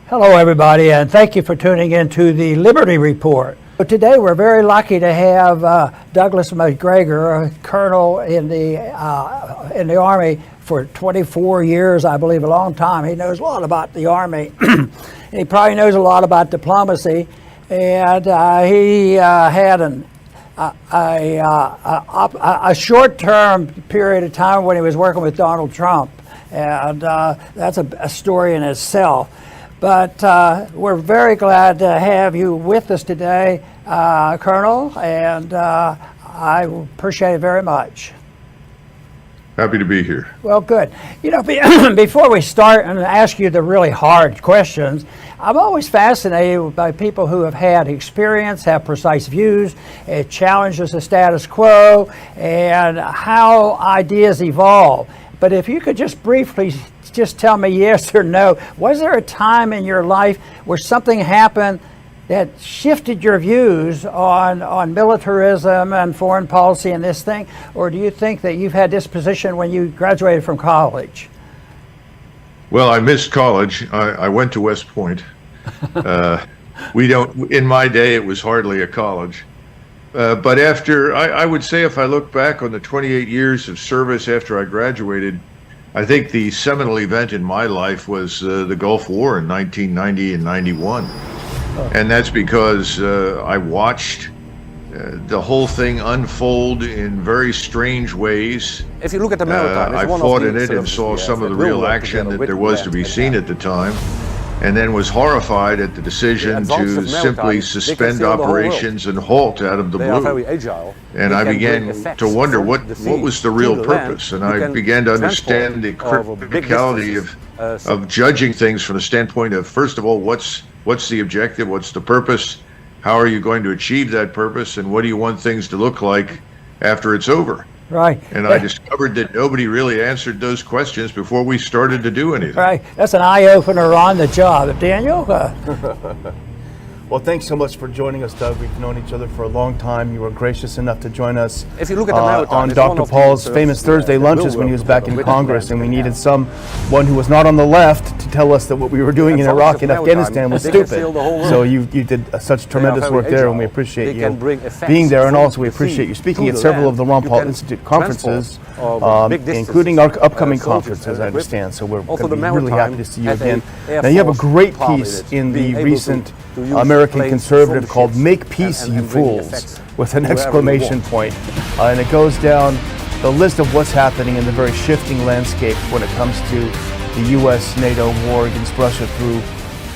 Hello, everybody, and thank you for tuning in to the Liberty Report. Today, we're very lucky to have Douglas Macgregor, a colonel in the Army for 24 years, I believe, a long time. He knows a lot about the Army. He probably knows a lot about diplomacy, and he had a short-term period of time when he was working with Donald Trump, and that's a story in itself. But we're very glad to have you with us today, Colonel, and I appreciate it very much. Happy to be here. Well, good. You know, before we start and ask you the really hard questions, I'm always fascinated by people who have had experience, have precise views, it challenges the status quo, and how ideas evolve. But if you could just briefly just tell me yes or no, was there a time in your life where something happened that shifted your views on militarism and foreign policy and this thing? Or do you think that you've had this position when you graduated from college? Well, I missed college. I went to West Point. In my day, it was hardly a college. But after, I would say if I look back on the 28 years of service after I graduated, I think the seminal event in my life was the Gulf War in 1990 and 91. And that's because I watched the whole thing unfold in very strange ways. If you look at the maritime, I fought in it and saw some of the real action that there was to be seen at the time, and then was horrified at the decision to simply suspend operations and halt out of the blue. And I began to wonder what was the real purpose, and I began to understand the criticality of judging things from the standpoint of, first of all, what's the objective, what's the purpose, how are you going to achieve that purpose, and what do you want things to look like after it's over? Right. And I discovered that nobody really answered those questions before we started to do anything. Right. That's an eye-opener on the job. Daniel? Well, thanks so much for joining us, Doug. We've known each other for a long time. You were gracious enough to join us if you look at the maritime, on Dr. Paul's famous Thursday lunches when he was back in Congress, and we needed someone who was not on the left to tell us that what we were doing in Iraq and Afghanistan was stupid. So you did such tremendous work there, and we appreciate you being there, and also we appreciate you speaking at several of the Ron Paul Institute conferences, including our upcoming conference, as I understand. So we're going to be really happy to see you again. Now, you have a great piece in the recent American Conservative called "Make Peace, You Fools," with an exclamation point. And it goes down the list of what's happening in the very shifting landscape when it comes to the U.S.-NATO war against Russia through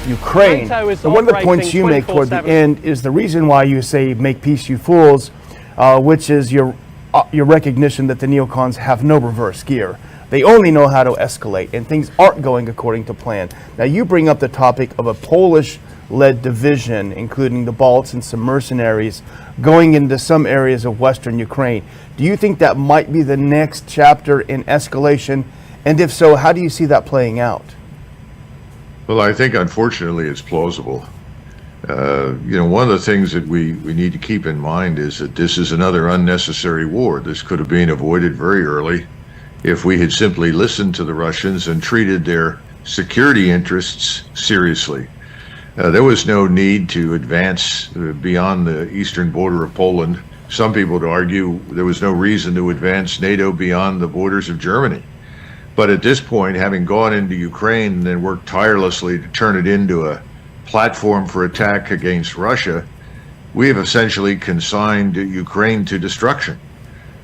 Ukraine. And one of the points you make toward the end is the reason why you say "Make peace, you fools," which is your recognition that the neocons have no reverse gear. They only know how to escalate, and things aren't going according to plan. Now, you bring up the topic of a Polish-led division, including the Balts and some mercenaries, going into some areas of western Ukraine. Do you think that might be the next chapter in escalation? And if so, how do you see that playing out? Well, I think, unfortunately, it's plausible. One of the things that we need to keep in mind is that this is another unnecessary war. This could have been avoided very early if we had simply listened to the Russians and treated their security interests seriously. There was no need to advance beyond the eastern border of Poland. Some people would argue there was no reason to advance NATO beyond the borders of Germany. But at this point, having gone into Ukraine and then worked tirelessly to turn it into a platform for attack against Russia, we have essentially consigned Ukraine to destruction.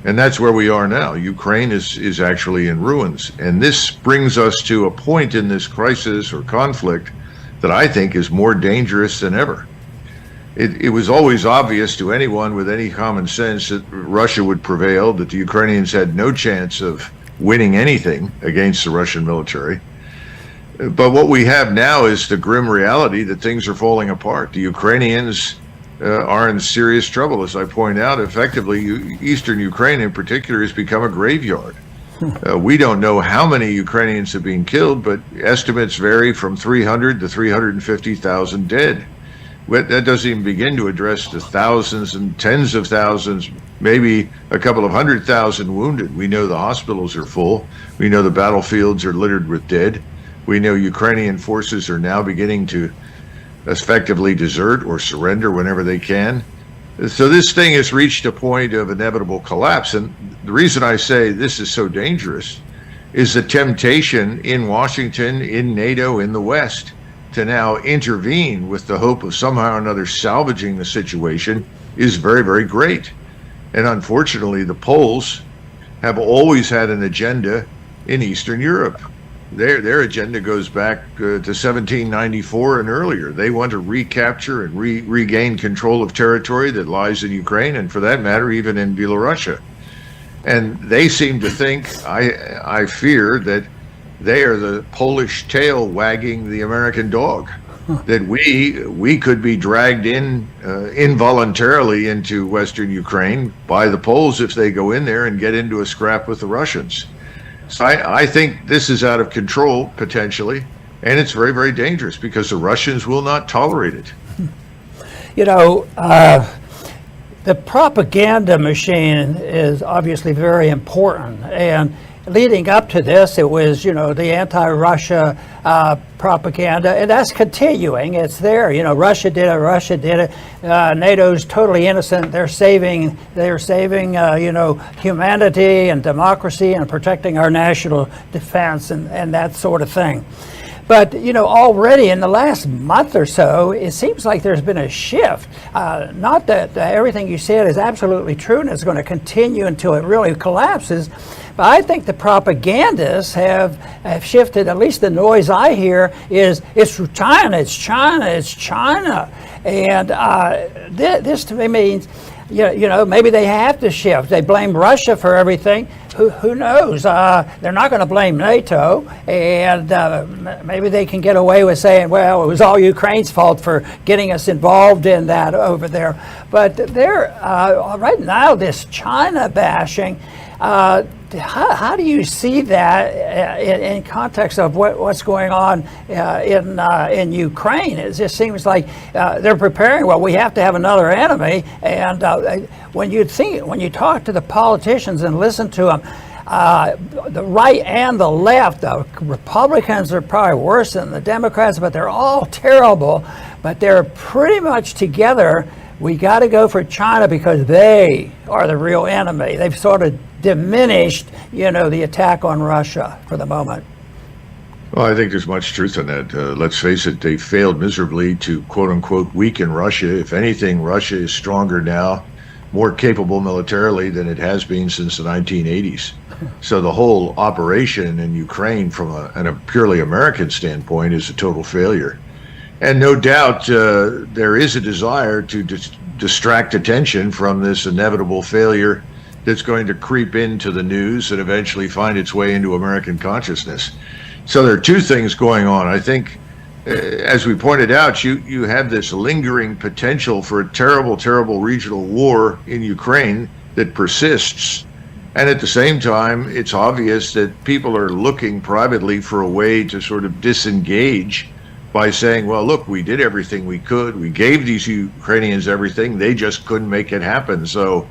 And that's where we are now. Ukraine is actually in ruins. And this brings us to a point in this crisis or conflict that I think is more dangerous than ever. It was always obvious to anyone with any common sense that Russia would prevail, that the Ukrainians had no chance of winning anything against the Russian military. But what we have now is the grim reality that things are falling apart. The Ukrainians are in serious trouble. As I point out, effectively, eastern Ukraine in particular has become a graveyard. We don't know how many Ukrainians have been killed, but estimates vary from 300 to 350,000 dead. That doesn't even begin to address the thousands and tens of thousands, maybe a couple of 100,000 wounded. We know the hospitals are full. We know the battlefields are littered with dead. We know Ukrainian forces are now beginning to effectively desert or surrender whenever they can. So this thing has reached a point of inevitable collapse. And the reason I say this is so dangerous is the temptation in Washington, in NATO, in the West to now intervene with the hope of somehow or another salvaging the situation is very, very great. And unfortunately, the Poles have always had an agenda in Eastern Europe. Their agenda goes back to 1794 and earlier. They want to recapture and regain control of territory that lies in Ukraine, and for that matter, even in Belarus. And they seem to think, I fear, that they are the Polish tail wagging the American dog. That we could be dragged in involuntarily into Western Ukraine by the Poles if they go in there and get into a scrap with the Russians. So I think this is out of control, potentially, and it's very, very dangerous because the Russians will not tolerate it. You know, the propaganda machine is obviously very important, and leading up to this, it was, you know, the anti-Russia propaganda, and that's continuing. It's there. You know, Russia did it. NATO's totally innocent. They're saving you know, humanity and democracy and protecting our national defense and that sort of thing. But, you know, already in the last month or so, it seems like there's been a shift. Not that everything you said is absolutely true and it's going to continue until it really collapses, but I think the propagandists have shifted. At least the noise I hear is it's China, it's China, it's China. And this to me means, you know, maybe they have to shift. They blame Russia for everything. Who knows? They're not going to blame NATO, and maybe they can get away with saying, well, it was all Ukraine's fault for getting us involved in that over there. But they're right now, this China bashing, how do you see that in context of what's going on in Ukraine? It just seems like they're preparing. Well, we have to have another enemy, and when you talk to the politicians and listen to them, the right and the left, the Republicans are probably worse than the Democrats, but they're all terrible. But they're pretty much together. We got to go for China because they are the real enemy. They've sort of diminished, you know, the attack on Russia for the moment. Well, I think there's much truth in that. Let's face it, they failed miserably to, quote unquote, weaken Russia. If anything, Russia is stronger now, more capable militarily than it has been since the 1980s. So the whole operation in Ukraine from a purely American standpoint is a total failure. And no doubt there is a desire to distract attention from this inevitable failure that's going to creep into the news and eventually find its way into American consciousness. So there are two things going on. I think, as we pointed out, you have this lingering potential for a terrible, terrible regional war in Ukraine that persists. And at the same time, it's obvious that people are looking privately for a way to sort of disengage by saying, well, look, we did everything we could. We gave these Ukrainians everything. They just couldn't make it happen. So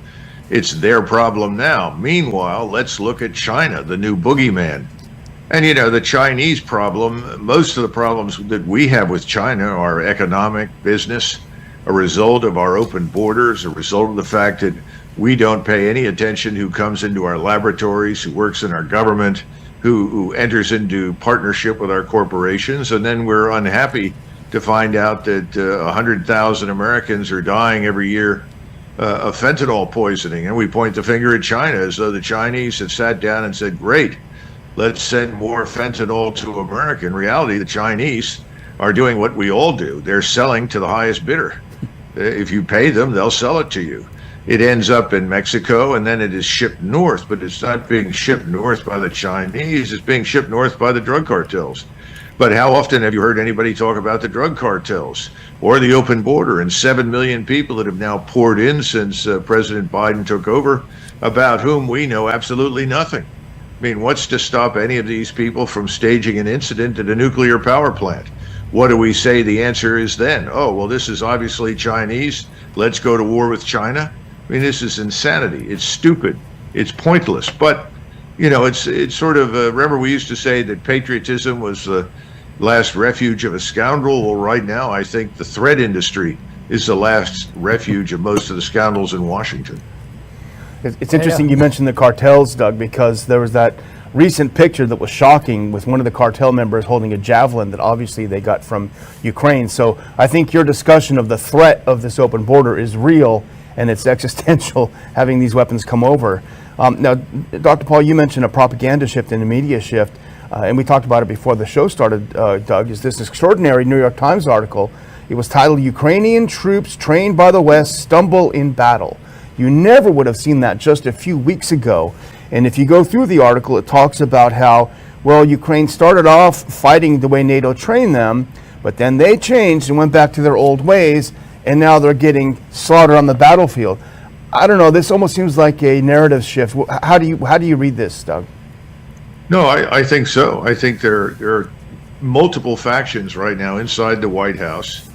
it's their problem now. Meanwhile, let's look at China, the new boogeyman. And, you know, the Chinese problem, most of the problems that we have with China are economic, business, a result of our open borders, a result of the fact that we don't pay any attention who comes into our laboratories, who works in our government, who enters into partnership with our corporations, and then we're unhappy to find out that 100,000 Americans are dying every year of fentanyl poisoning. And we point the finger at China as though the Chinese have sat down and said, great, let's send more fentanyl to America. In reality, the Chinese are doing what we all do. They're selling to the highest bidder. If you pay them, they'll sell it to you. It ends up in Mexico, and then it is shipped north, but it's not being shipped north by the Chinese, it's being shipped north by the drug cartels. But how often have you heard anybody talk about the drug cartels or the open border and 7 million people that have now poured in since President Biden took over, about whom we know absolutely nothing? I mean, what's to stop any of these people from staging an incident at a nuclear power plant? What do we say the answer is then? Oh, well, this is obviously Chinese. Let's go to war with China. I mean, this is insanity. It's stupid. It's pointless. But, you know, it's sort of, remember we used to say that patriotism was last refuge of a scoundrel. Well, right now, I think the threat industry is the last refuge of most of the scoundrels in Washington. It's interesting you mentioned the cartels, Doug, because there was that recent picture that was shocking with one of the cartel members holding a javelin that obviously they got from Ukraine. So I think your discussion of the threat of this open border is real, and it's existential having these weapons come over. Now, Dr. Paul, you mentioned a propaganda shift and a media shift, and we talked about it before the show started, Doug, is this extraordinary New York Times article. It was titled, "Ukrainian Troops Trained by the West Stumble in Battle." You never would have seen that just a few weeks ago. And if you go through the article, it talks about how, well, Ukraine started off fighting the way NATO trained them, but then they changed and went back to their old ways, and now they're getting slaughtered on the battlefield. I don't know, this almost seems like a narrative shift. How do you read this, Doug? No, I think so. I think there are multiple factions right now inside the White House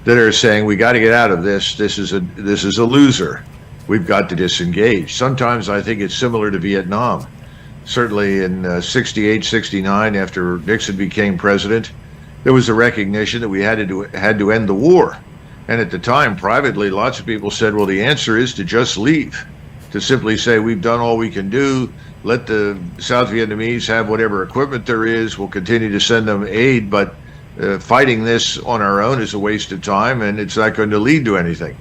that are saying we got to get out of this. This is a loser. We've got to disengage. Sometimes I think it's similar to Vietnam. Certainly in 68, 69, after Nixon became president, there was a recognition that we had to end the war. And at the time, privately, lots of people said, well, the answer is to just leave, to simply say we've done all we can do, let the South Vietnamese have whatever equipment there is, we'll continue to send them aid, but fighting this on our own is a waste of time and it's not going to lead to anything.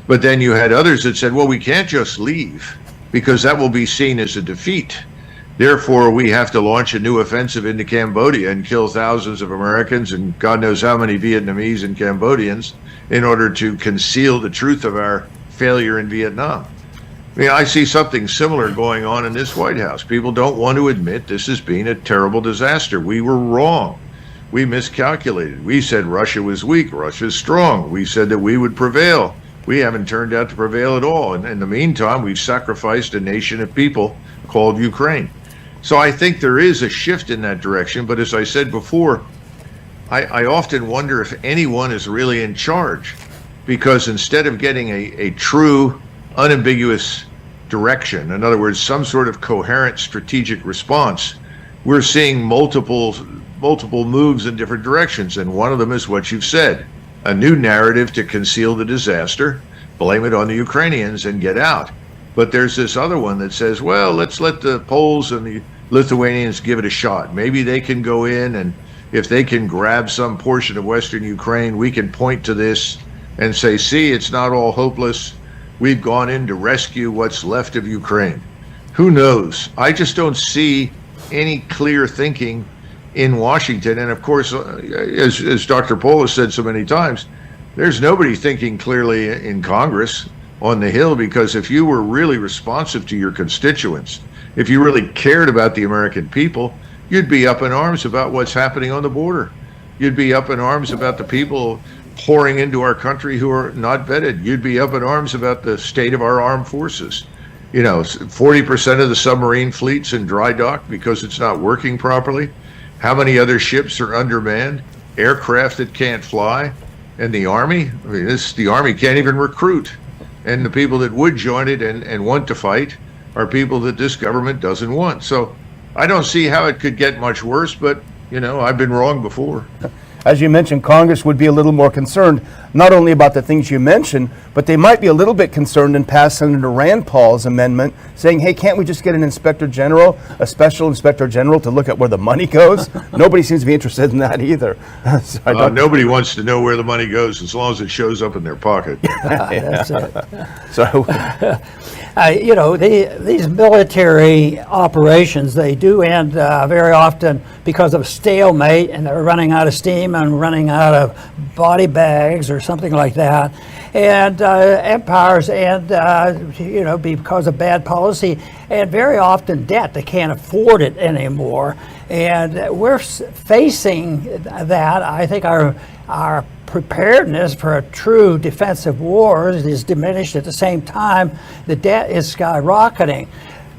But then you had others that said, well, we can't just leave because that will be seen as a defeat. Therefore, we have to launch a new offensive into Cambodia and kill thousands of Americans and God knows how many Vietnamese and Cambodians in order to conceal the truth of our failure in Vietnam. I mean, I see something similar going on in this White House. People don't want to admit this has been a terrible disaster. We were wrong. We miscalculated. We said Russia was weak, Russia's strong. We said that we would prevail. We haven't turned out to prevail at all. And in the meantime, we've sacrificed a nation of people called Ukraine. So I think there is a shift in that direction. But as I said before, I often wonder if anyone is really in charge, because instead of getting a true, unambiguous direction, in other words, some sort of coherent strategic response, we're seeing multiple moves in different directions. And one of them is what you've said. A new narrative to conceal the disaster, blame it on the Ukrainians and get out. But there's this other one that says, well, let's let the Poles and the Lithuanians give it a shot. Maybe they can go in, and if they can grab some portion of Western Ukraine, we can point to this and say, see, it's not all hopeless. We've gone in to rescue what's left of Ukraine. Who knows? I just don't see any clear thinking in Washington. And of course, as Dr. Paul has said so many times, there's nobody thinking clearly in Congress on the Hill, because if you were really responsive to your constituents, if you really cared about the American people, you'd be up in arms about what's happening on the border. You'd be up in arms about the people pouring into our country who are not vetted. You'd be up in arms about the state of our armed forces. You know, 40% of the submarine fleet's in dry dock because it's not working properly. How many other ships are undermanned? Aircraft that can't fly? And the Army? I mean, the Army can't even recruit. And the people that would join it and want to fight are people that this government doesn't want. So I don't see how it could get much worse, but, you know, I've been wrong before. As you mentioned, Congress would be a little more concerned, not only about the things you mentioned, but they might be a little bit concerned and pass Senator Rand Paul's amendment saying, hey, can't we just get an inspector general, a special inspector general, to look at where the money goes? Nobody seems to be interested in that either. Nobody wants to know where the money goes as long as it shows up in their pocket. That's it. So, you know, these military operations, they do end very often because of stalemate, and they're running out of steam and running out of body bags or something like that. And empires end, you know, because of bad policy, and very often debt. They can't afford it anymore. And we're facing that. I think our preparedness for a true defensive war is diminished. At the same time, the debt is skyrocketing.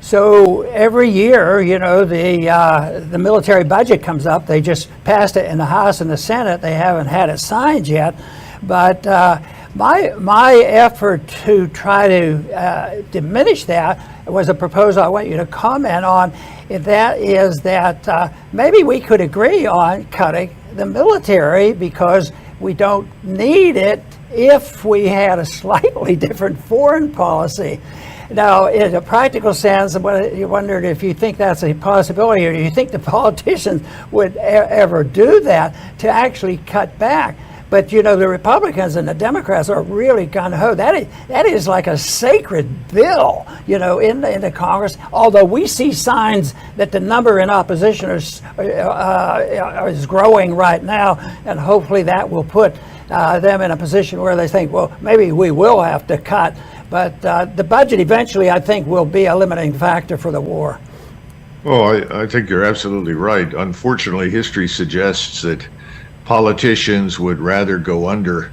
So every year, you know, the military budget comes up. They just passed it in the House and the Senate. They haven't had it signed yet. But my effort to try to diminish that was a proposal I want you to comment on. That is that maybe we could agree on cutting the military because we don't need it if we had a slightly different foreign policy. Now, in a practical sense, you wondered if you think that's a possibility, or do you think the politicians would ever do that to actually cut back? But the Republicans and the Democrats are really gung-ho. That is like a sacred bill, in the Congress. Although we see signs that the number in opposition is growing right now, and hopefully that will put them in a position where they think, well, maybe we will have to cut. But the budget eventually, I think, will be a limiting factor for the war. Well, I think you're absolutely right. Unfortunately, history suggests that politicians would rather go under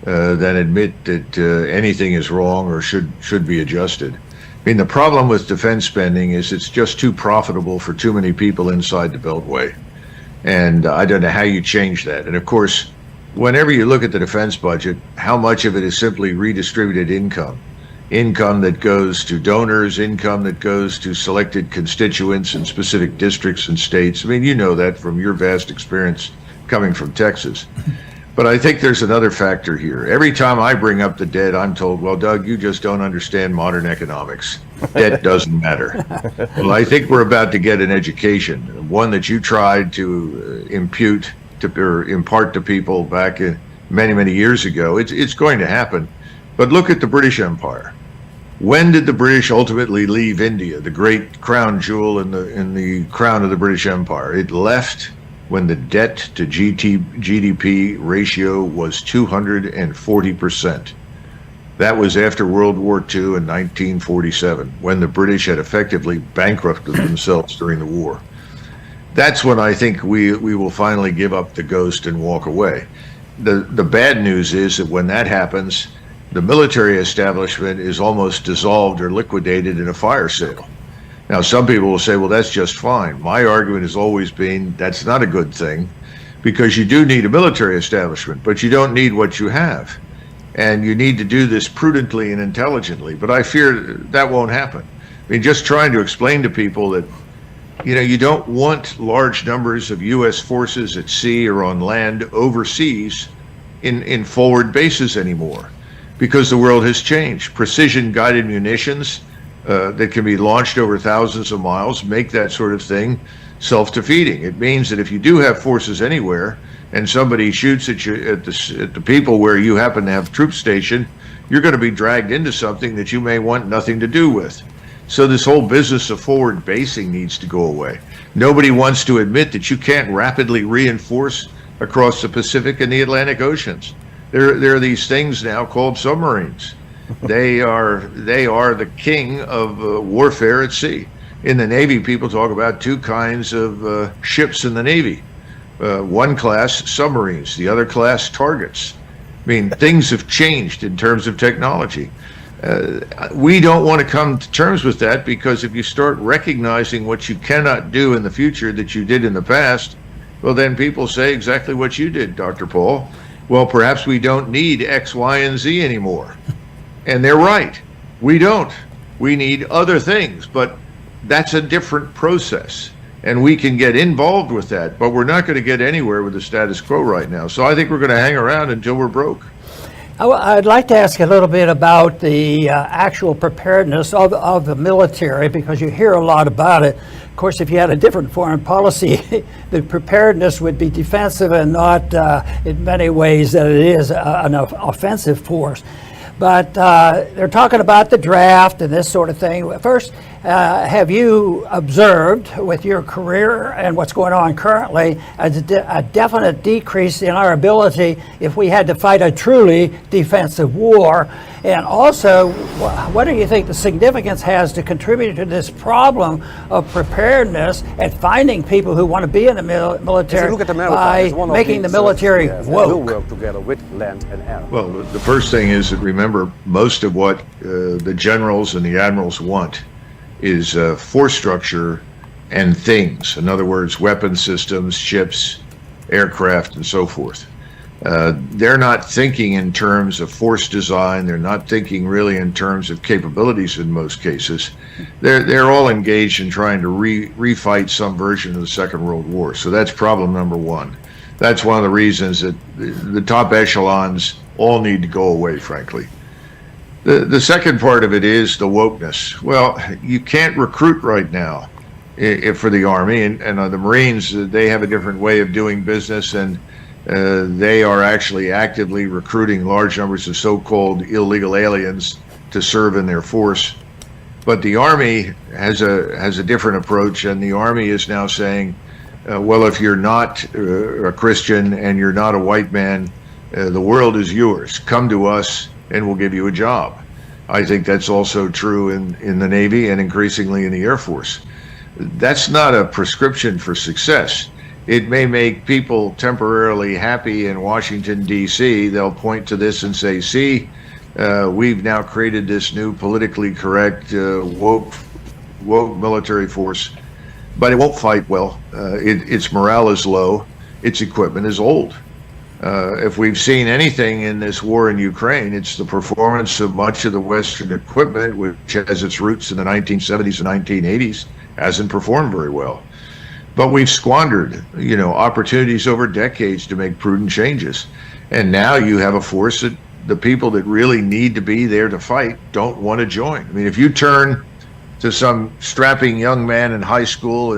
than admit that anything is wrong or should be adjusted. I mean, the problem with defense spending is it's just too profitable for too many people inside the Beltway. And I don't know how you change that. And of course, whenever you look at the defense budget, how much of it is simply redistributed income? Income that goes to donors, income that goes to selected constituents in specific districts and states. I mean, you know that from your vast experience coming from Texas. But I think there's another factor here. Every time I bring up the debt, I'm told, well, Doug, you just don't understand modern economics. Debt doesn't matter. Well, I think we're about to get an education, one that you tried to impart to people back many, many years ago. It's going to happen. But look at the British Empire. When did the British ultimately leave India, the great crown jewel in the crown of the British Empire? It left when the debt to GDP ratio was 240%. That was after World War II in 1947, when the British had effectively bankrupted themselves during the war. That's when I think we will finally give up the ghost and walk away. The bad news is that when that happens, the military establishment is almost dissolved or liquidated in a fire sale. Now, some people will say, well, that's just fine. My argument has always been that's not a good thing, because you do need a military establishment, but you don't need what you have. And you need to do this prudently and intelligently. But I fear that won't happen. I mean, just trying to explain to people that, you don't want large numbers of U.S. forces at sea or on land overseas in forward bases anymore, because the world has changed. Precision-guided munitions that can be launched over thousands of miles make that sort of thing self-defeating. It means that if you do have forces anywhere and somebody shoots at you at the people where you happen to have troops stationed, you're going to be dragged into something that you may want nothing to do with. So this whole business of forward basing needs to go away. Nobody wants to admit that you can't rapidly reinforce across the Pacific and the Atlantic Oceans. There are these things now called submarines. They are the king of warfare at sea. In the Navy, people talk about two kinds of ships in the Navy. One class submarines, the other class targets. I mean, things have changed in terms of technology. We don't want to come to terms with that, because if you start recognizing what you cannot do in the future that you did in the past, well, then people say exactly what you did, Dr. Paul. Well, perhaps we don't need X, Y, and Z anymore. And they're right. We don't. We need other things, but that's a different process. And we can get involved with that, but we're not going to get anywhere with the status quo right now. So I think we're going to hang around until we're broke. I'd like to ask a little bit about the actual preparedness of the military, because you hear a lot about it. Of course, if you had a different foreign policy, the preparedness would be defensive and not in many ways that it is an offensive force. But they're talking about the draft and this sort of thing. First, have you observed with your career and what's going on currently a definite decrease in our ability if we had to fight a truly defensive war? And also, what do you think the significance has to contribute to this problem of preparedness and finding people who want to be in the military by making the military woke? Will work together with land and air. Well, the first thing is that remember, most of what the generals and the admirals want is force structure and things. In other words, weapon systems, ships, aircraft, and so forth. They're not thinking in terms of force design. They're not thinking really in terms of capabilities in most cases. They're all engaged in trying to refight some version of the Second World War. So that's problem number one. That's one of the reasons that the top echelons all need to go away, frankly. The second part of it is the wokeness. Well, you can't recruit right now for the Army, and the Marines, they have a different way of doing business, and they are actually actively recruiting large numbers of so-called illegal aliens to serve in their force. But the Army has a different approach, and the Army is now saying, well, if you're not a Christian and you're not a white man, the world is yours. Come to us and we'll give you a job. I think that's also true in the Navy and increasingly in the Air Force. That's not a prescription for success. It may make people temporarily happy in Washington, D.C. They'll point to this and say, see, we've now created this new politically correct, woke military force, but it won't fight well. Its morale is low. Its equipment is old. If we've seen anything in this war in Ukraine, it's the performance of much of the Western equipment, which has its roots in the 1970s and 1980s, hasn't performed very well. But we've squandered, opportunities over decades to make prudent changes. And now you have a force that the people that really need to be there to fight don't want to join. I mean, if you turn to some strapping young man in high school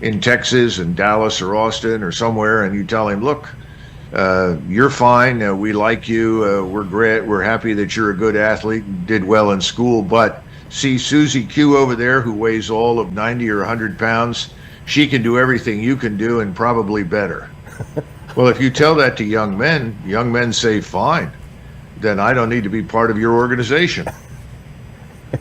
in Texas and Dallas or Austin or somewhere, and you tell him, look, you're fine, we like you, we're great, we're happy that you're a good athlete and did well in school, but see Susie Q over there who weighs all of 90 or 100 pounds, she can do everything you can do and probably better. Well, if you tell that to young men say, fine, then I don't need to be part of your organization.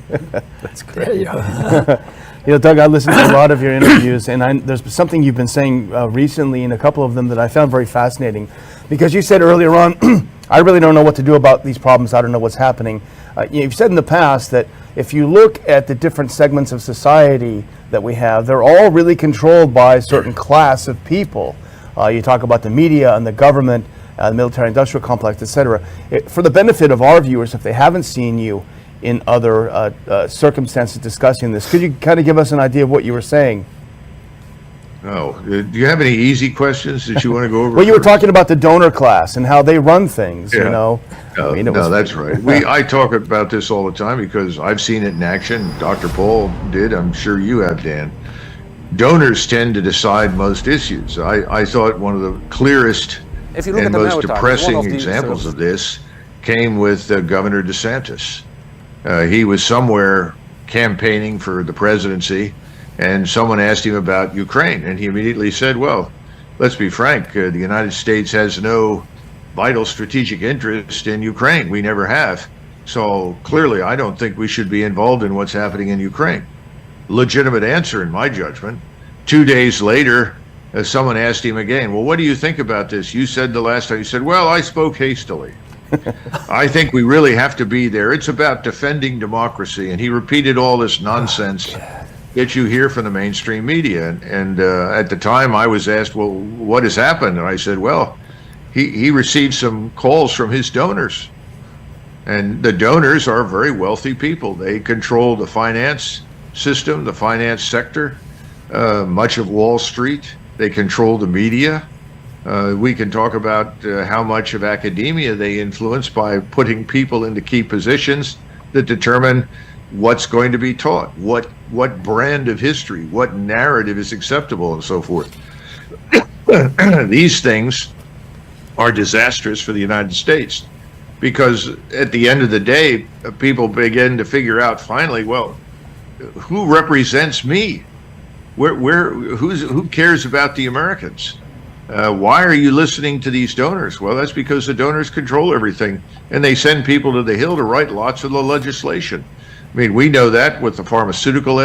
That's great. Doug, I listened to a lot of your interviews, and there's something you've been saying recently in a couple of them that I found very fascinating, because you said earlier on, I really don't know what to do about these problems. I don't know what's happening. You've said in the past that if you look at the different segments of society that we have, they're all really controlled by a certain class of people. You talk about the media and the government, the military-industrial complex, etc. For the benefit of our viewers, if they haven't seen you in other circumstances discussing this, could you kind of give us an idea of what you were saying? Oh, do you have any easy questions that you want to go over? Well, you were talking about the donor class and how they run things, yeah. No, that's right. I talk about this all the time because I've seen it in action. Dr. Paul did. I'm sure you have, Dan. Donors tend to decide most issues. I thought one of the clearest and most depressing examples of this came with Governor DeSantis. He was somewhere campaigning for the presidency, and someone asked him about Ukraine, and he immediately said, well, let's be frank, the United States has no vital strategic interest in Ukraine. We never have. So clearly, I don't think we should be involved in what's happening in Ukraine. Legitimate answer, in my judgment. 2 days later, someone asked him again, well, what do you think about this? You said the last time, he said, well, I spoke hastily. I think we really have to be there. It's about defending democracy. And he repeated all this nonsense that you hear from the mainstream media. And at the time I was asked, well, what has happened? And I said, well, he received some calls from his donors. And the donors are very wealthy people. They control the finance system, the finance sector, much of Wall Street. They control the media. We can talk about how much of academia they influence by putting people into key positions that determine what's going to be taught, what brand of history, what narrative is acceptable, and so forth. These things are disastrous for the United States, because at the end of the day, people begin to figure out finally, well, who represents me? Who cares about the Americans? Why are you listening to these donors? Well, that's because the donors control everything, and they send people to the Hill to write lots of the legislation. I mean, we know that with the pharmaceutical,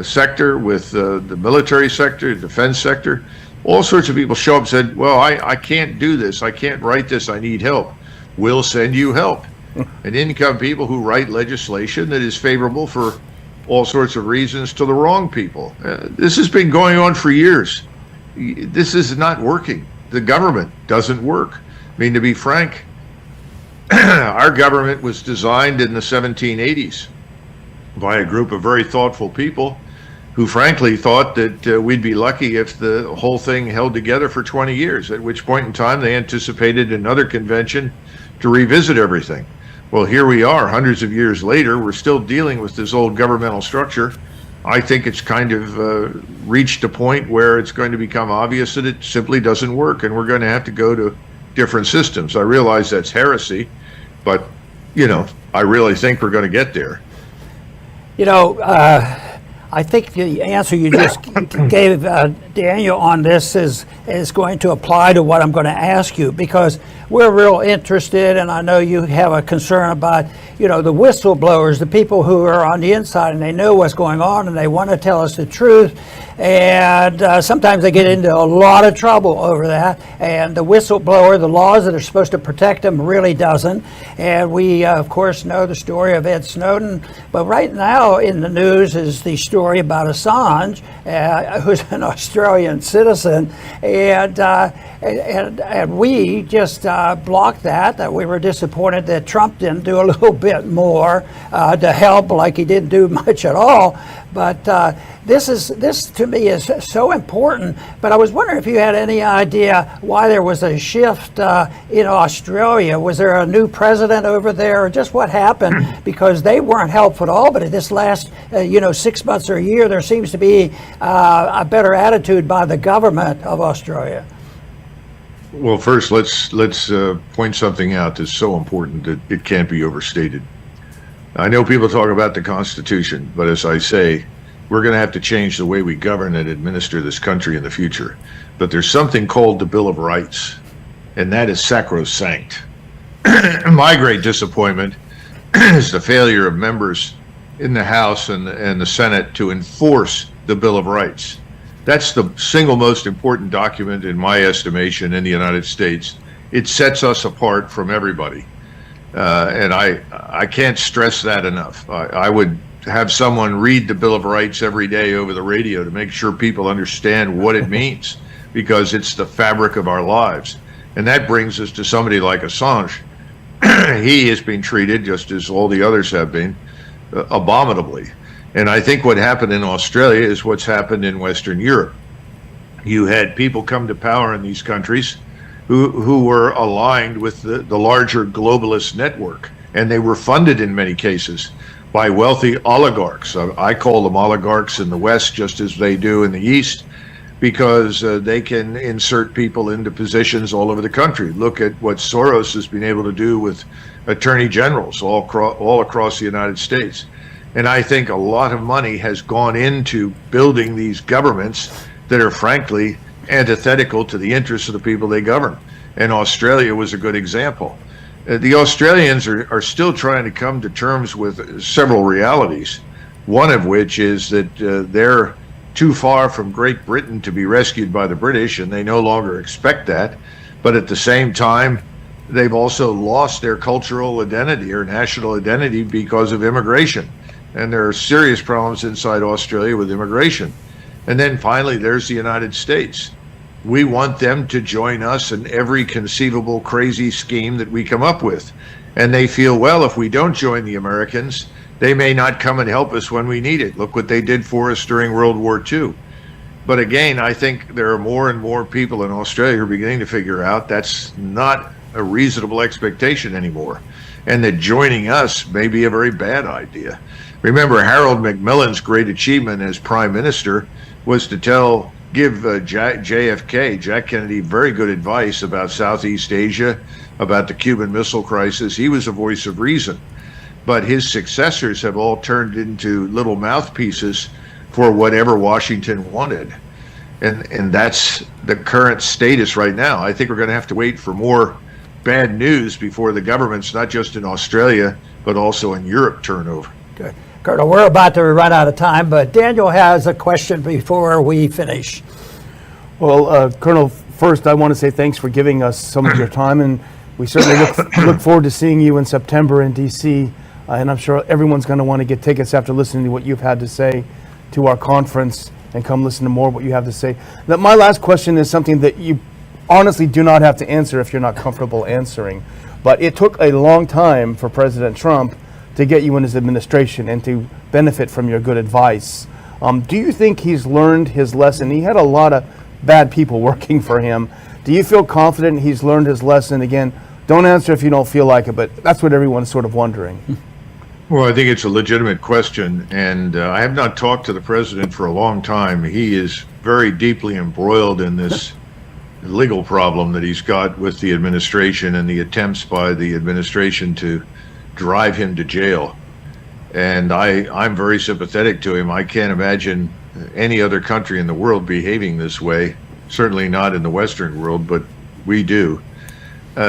sector, with the military sector, defense sector. All sorts of people show up and said, well, I can't do this. I can't write this. I need help. We'll send you help. And in come people who write legislation that is favorable for all sorts of reasons to the wrong people. This has been going on for years. This is not working. The government doesn't work. I mean, to be frank, our government was designed in the 1780s by a group of very thoughtful people who frankly thought that we'd be lucky if the whole thing held together for 20 years, at which point in time they anticipated another convention to revisit everything. Well, here we are, hundreds of years later, we're still dealing with this old governmental structure. I think it's kind of reached a point where it's going to become obvious that it simply doesn't work, and we're going to have to go to different systems. I realize that's heresy, but, I really think we're going to get there. I think the answer you just gave, Daniel, on this is going to apply to what I'm going to ask you, because we're real interested, and I know you have a concern about, the whistleblowers, the people who are on the inside and they know what's going on and they want to tell us the truth. And sometimes they get into a lot of trouble over that. And the whistleblower, the laws that are supposed to protect them, really doesn't. And we, of course, know the story of Ed Snowden. But right now in the news is the story about Assange, who's an Australian citizen. And we just blocked that we were disappointed that Trump didn't do a little bit more to help, like he didn't do much at all. But this to me is so important. But I was wondering if you had any idea why there was a shift in Australia. Was there a new president over there, or just what happened? Because they weren't helpful at all. But in this last 6 months or a year, there seems to be a better attitude by the government of Australia. Well, first, let's point something out that's so important that it can't be overstated. I know people talk about the Constitution, but as I say, we're going to have to change the way we govern and administer this country in the future. But there's something called the Bill of Rights, and that is sacrosanct. My great disappointment is the failure of members in the House and the Senate to enforce the Bill of Rights. That's the single most important document, in my estimation, in the United States. It sets us apart from everybody. And I can't stress that enough. I would have someone read the Bill of Rights every day over the radio to make sure people understand what it means, because it's the fabric of our lives. And that brings us to somebody like Assange. He has been treated, just as all the others have been, abominably. And I think what happened in Australia is what's happened in Western Europe. You had people come to power in these countries who were aligned with the larger globalist network, and they were funded in many cases by wealthy oligarchs. I call them oligarchs in the West just as they do in the East, because they can insert people into positions all over the country. Look at what Soros has been able to do with attorney generals all across the United States. And I think a lot of money has gone into building these governments that are frankly antithetical to the interests of the people they govern. And Australia was a good example. The Australians are still trying to come to terms with several realities, one of which is that they're too far from Great Britain to be rescued by the British, and they no longer expect that. But at the same time, they've also lost their cultural identity or national identity because of immigration. And there are serious problems inside Australia with immigration. And then finally, there's the United States. We want them to join us in every conceivable crazy scheme that we come up with. And they feel, well, if we don't join the Americans, they may not come and help us when we need it. Look what they did for us during World War II. But again, I think there are more and more people in Australia who are beginning to figure out that's not a reasonable expectation anymore, and that joining us may be a very bad idea. Remember, Harold Macmillan's great achievement as Prime Minister was to give JFK, Jack Kennedy, very good advice about Southeast Asia, about the Cuban Missile Crisis. He was a voice of reason. But his successors have all turned into little mouthpieces for whatever Washington wanted. And that's the current status right now. I think we're going to have to wait for more bad news before the governments, not just in Australia, but also in Europe, turn over. Good. Colonel, we're about to run out of time, but Daniel has a question before we finish. Well, Colonel, first I want to say thanks for giving us some of your time, and we certainly look forward to seeing you in September in D.C., and I'm sure everyone's going to want to get tickets after listening to what you've had to say to our conference and come listen to more of what you have to say. Now, my last question is something that you honestly do not have to answer if you're not comfortable answering, but it took a long time for President Trump to get you in his administration and to benefit from your good advice. Do you think he's learned his lesson? He had a lot of bad people working for him. Do you feel confident he's learned his lesson? Again, don't answer if you don't feel like it, but that's what everyone's sort of wondering. Well, I think it's a legitimate question, and I have not talked to the president for a long time. He is very deeply embroiled in this legal problem that he's got with the administration and the attempts by the administration to drive him to jail. And I'm very sympathetic to him. I can't imagine any other country in the world behaving this way, certainly not in the Western world, but we do.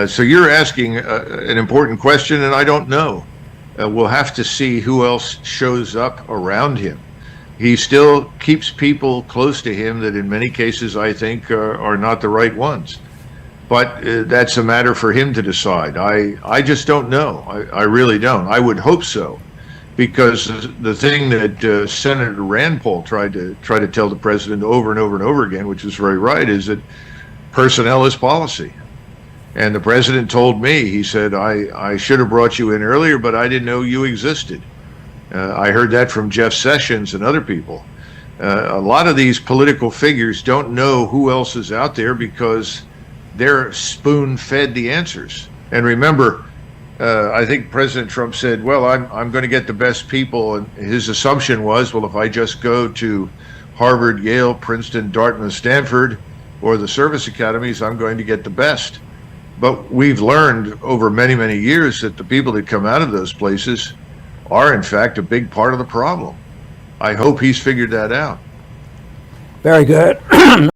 So you're asking an important question, and I don't know. We'll have to see who else shows up around him. He still keeps people close to him that in many cases I think are not the right ones. But that's a matter for him to decide. I just don't know. I really don't. I would hope so, because the thing that Senator Rand Paul tried to tell the president over and over and over again, which is very right, is that personnel is policy. And the president told me, he said, I should have brought you in earlier, but I didn't know you existed. I heard that from Jeff Sessions and other people. A lot of these political figures don't know who else is out there because they're spoon-fed the answers. And remember, I think President Trump said, well, I'm going to get the best people. And his assumption was, well, if I just go to Harvard, Yale, Princeton, Dartmouth, Stanford, or the service academies, I'm going to get the best. But we've learned over many, many years that the people that come out of those places are, in fact, a big part of the problem. I hope he's figured that out. Very good.